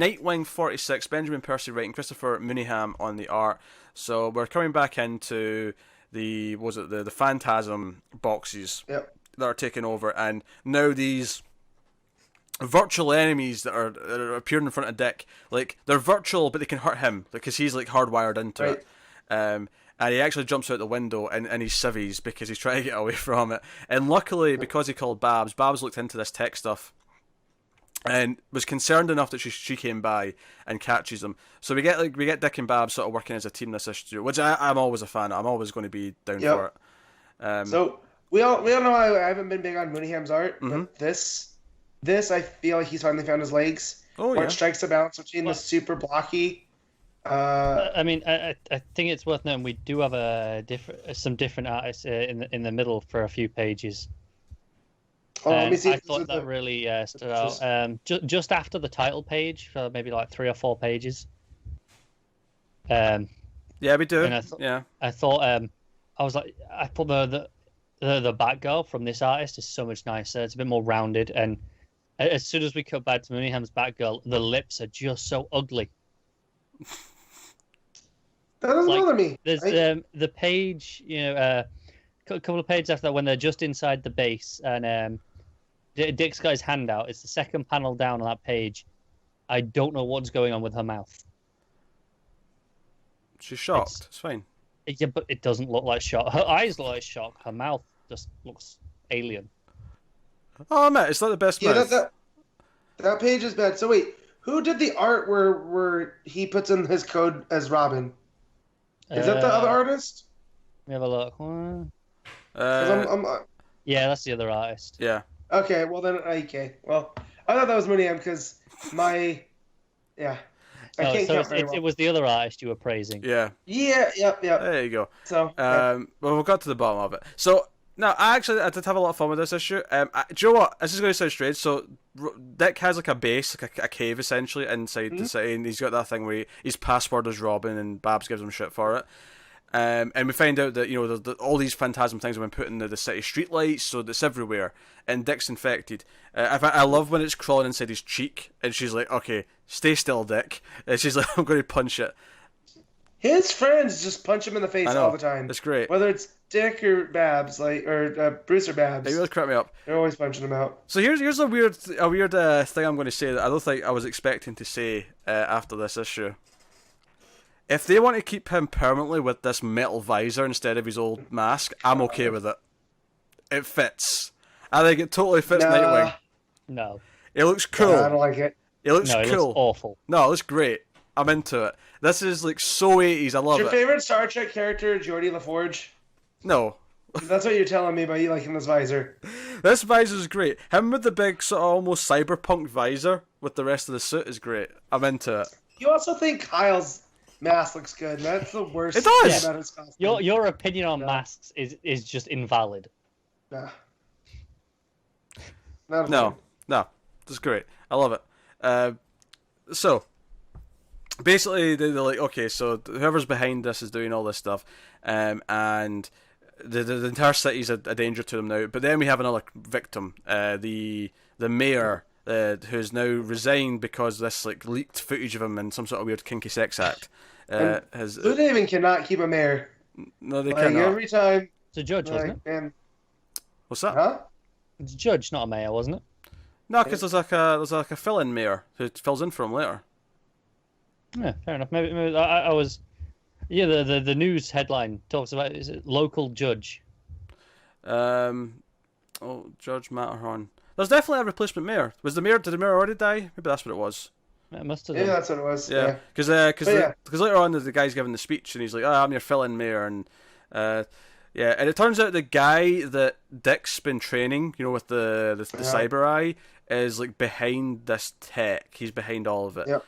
Nightwing 46, Benjamin Percy writing, Christopher Mooneyham on the art. So we're coming back into the Phantasm boxes that are taking over, and now these virtual enemies that are appearing in front of Dick, like they're virtual but they can hurt him because he's like hardwired into it. And he actually jumps out the window and he civvies because he's trying to get away from it. And luckily, because he called Babs looked into this tech stuff and was concerned enough that she came by and catches them. So we get Dick and Babs sort of working as a team this issue, which I'm always a fan of. I'm always going to be down for it. So we all know I haven't been big on Mooneyham's art, but this I feel like he's finally found his legs. Where it strikes the balance between the super blocky. I mean, I think it's worth noting we do have some different artists in the middle for a few pages. Let me see. I thought that really stood out. Just after the title page, for maybe like 3 or 4 pages. Yeah, we do. I thought I was like, I thought the Batgirl from this artist is so much nicer. It's a bit more rounded, and as soon as we cut back to Mooneyham's Batgirl, the lips are just so ugly. That doesn't bother me. There's the page, a couple of pages after that, when they're just inside the base, and Dick's got his hand out. It's the second panel down on that page. I don't know what's going on with her mouth. She's shocked. It's fine. Yeah, but it doesn't look like shock. Her eyes look like shock. Her mouth just looks alien. Oh, man, it's not the best mouth. That page is bad. So wait, who did the art where he puts in his code as Robin? Is that the other artist? Let me have a look. Yeah, that's the other artist. Yeah. Okay, well then, okay. Well, I thought that was Mooneyham because I can't count very well. It was the other artist you were praising. Yeah. Yeah. There you go. So, well, we'll get to the bottom of it. So, now, I did have a lot of fun with this issue. Do you know what? This is going to sound strange. So, Dick has like a base, like a cave essentially, inside the city, and he's got that thing where his password is Robin, and Babs gives him shit for it. And we find out that all these phantasm things have been put in the city streetlights, so it's everywhere. And Dick's infected. I love when it's crawling inside his cheek, and she's like, "Okay, stay still, Dick." And she's like, "I'm going to punch it." His friends just punch him in the face all the time. It's great. Whether it's Dick or Babs, or Bruce or Babs. It really cracked me up. They're always punching him out. So here's a weird thing I'm going to say that I don't think I was expecting to say after this issue. If they want to keep him permanently with this metal visor instead of his old mask, I'm okay with it. It fits. I think it totally fits Nightwing. No. It looks cool. I don't like it. It looks cool. It looks awful. No, it looks great. I'm into it. This is like so 80s. I love it. Is your favorite Star Trek character Geordi LaForge? No. That's what you're telling me about you liking this visor. This visor is great. Him with the big sort of almost cyberpunk visor with the rest of the suit is great. I'm into it. You also think Kyle's mask looks good. That's the worst it does. thing about his costume. Your opinion on masks is just invalid. No. That's great. I love it. So basically, they're like, okay, so whoever's behind this is doing all this stuff, and the entire city's a danger to them now. But then we have another victim, the mayor, who's now resigned because this like leaked footage of him in some sort of weird kinky sex act. Blue Haven cannot keep a mayor. No, they cannot. Every time. It's a judge, wasn't it? Man. What's that? Huh? It's a judge, not a mayor, wasn't it? No, because there's like a fill-in mayor who fills in for him later. Yeah, fair enough. Maybe I was. Yeah, the news headline talks about is it local judge. Judge Matterhorn. There's definitely a replacement mayor. Did the mayor already die? Maybe that's what it was. It must have. Yeah, that's what it was. Yeah, because later on the guy's giving the speech and he's like, "Oh, I'm your fill-in mayor," and and it turns out the guy that Dick's been training, with the cyber eye, is like behind this tech. He's behind all of it. Yep.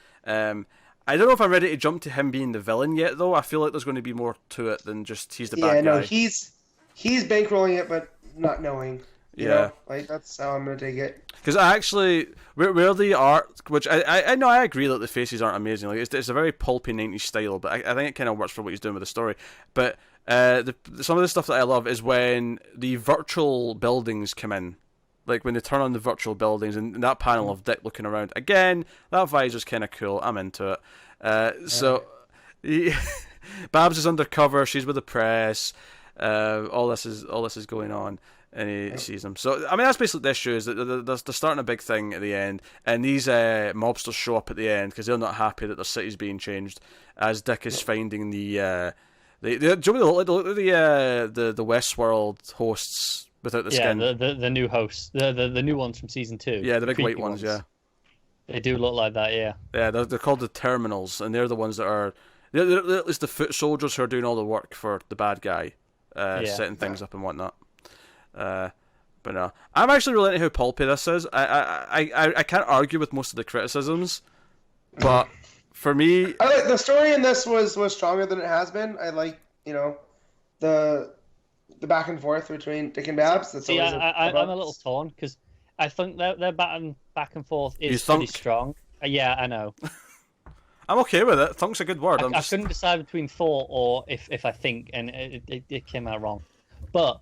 I don't know if I'm ready to jump to him being the villain yet, though. I feel like there's going to be more to it than just he's the bad guy. Yeah, no, he's bankrolling it, but not knowing. You know? Like, that's how I'm going to take it. Because actually, where the art, which I know, I agree that the faces aren't amazing. Like it's a very pulpy 90s style, but I think it kind of works for what he's doing with the story. But some of the stuff that I love is when the virtual buildings come in. Like when they turn on the virtual buildings and that panel of Dick looking around. Again, that visor's kind of cool. I'm into it. So Babs is undercover. She's with the press. All this is going on, and he sees them. So I mean, that's basically the issue. Is that they're starting a big thing at the end, and these mobsters show up at the end because they're not happy that their city's being changed. As Dick is finding the Westworld hosts without the skin. The new hosts, the new ones from season 2. Yeah, the big white ones. Yeah, they do look like that. Yeah. Yeah, they're called the Terminals, and they're the ones that are. They're at least the foot soldiers who are doing all the work for the bad guy. Setting things up and whatnot. But no, I'm actually really into how pulpy this is. I can't argue with most of the criticisms, but for me, I like the story in this was stronger than it has been. I like the back and forth between Dick and Babs. That's I'm a little torn because I think their back and forth is pretty strong. Yeah, I know. I'm okay with it. Thunk's a good word. I couldn't decide between thought or if I think, and it came out wrong. But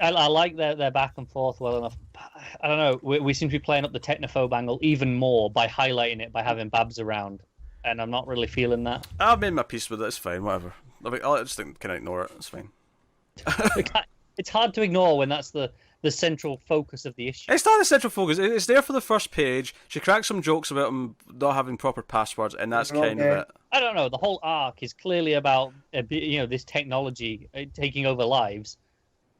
I like their back and forth well enough. I don't know. We seem to be playing up the technophobe angle even more by highlighting it by having Babs around, and I'm not really feeling that. I've made my peace with it. It's fine. Whatever. I just think can ignore it. It's fine. It's hard to ignore when that's the central focus of the issue. It's not the central focus. It's there for the first page. She cracks some jokes about him not having proper passwords, and that's kind of it. I don't know. The whole arc is clearly about this technology taking over lives.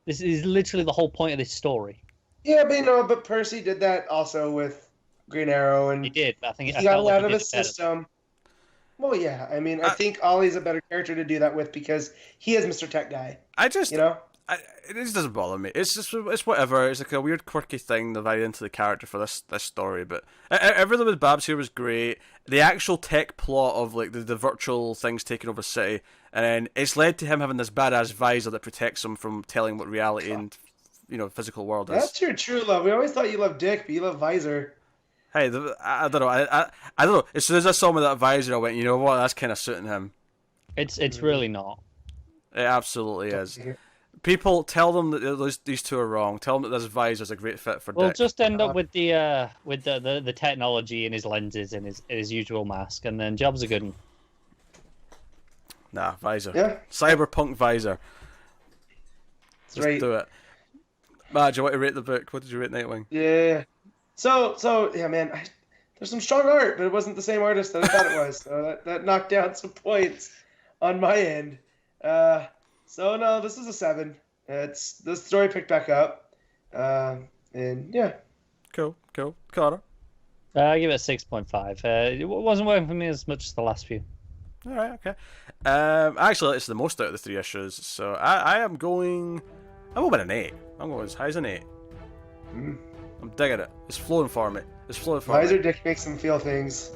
This is literally the whole point of this story. Yeah, but Percy did that also with Green Arrow, and he did. But I think he got out of his system. Well, yeah. I mean, I think Ollie's a better character to do that with because he is Mr. Tech Guy. It just doesn't bother me. It's whatever. It's like a weird, quirky thing they've added into the character for this story. But everything with Babs here was great. The actual tech plot of like the virtual things taking over the city, and then it's led to him having this badass visor that protects him from telling what reality and physical world is. That's your true love. We always thought you loved Dick, but you love Visor. Hey, I don't know. I don't know. As soon as I saw him with that visor, I went, you know what? That's kind of suiting him. It's really not. It absolutely is. People tell them that these two are wrong. Tell them that this visor is a great fit for Dick. We'll just end up with the technology in his lenses and his usual mask, and then job's a good one. Nah, visor. Yeah. Cyberpunk visor. Let's do it. Matt, do you want to rate the book? What did you rate Nightwing? Yeah. So yeah, man. There's some strong art, but it wasn't the same artist that I thought it was. So that knocked down some points on my end. So no, this is a 7. It's the story picked back up, and yeah. Cool. Carter. I give it a 6.5. It wasn't working for me as much as the last few. All right, okay. Actually, it's the most out of the 3 issues, so I'm going with an 8. I'm going as high as an 8. I'm digging it. It's flowing for me. Visor Dick makes him feel things.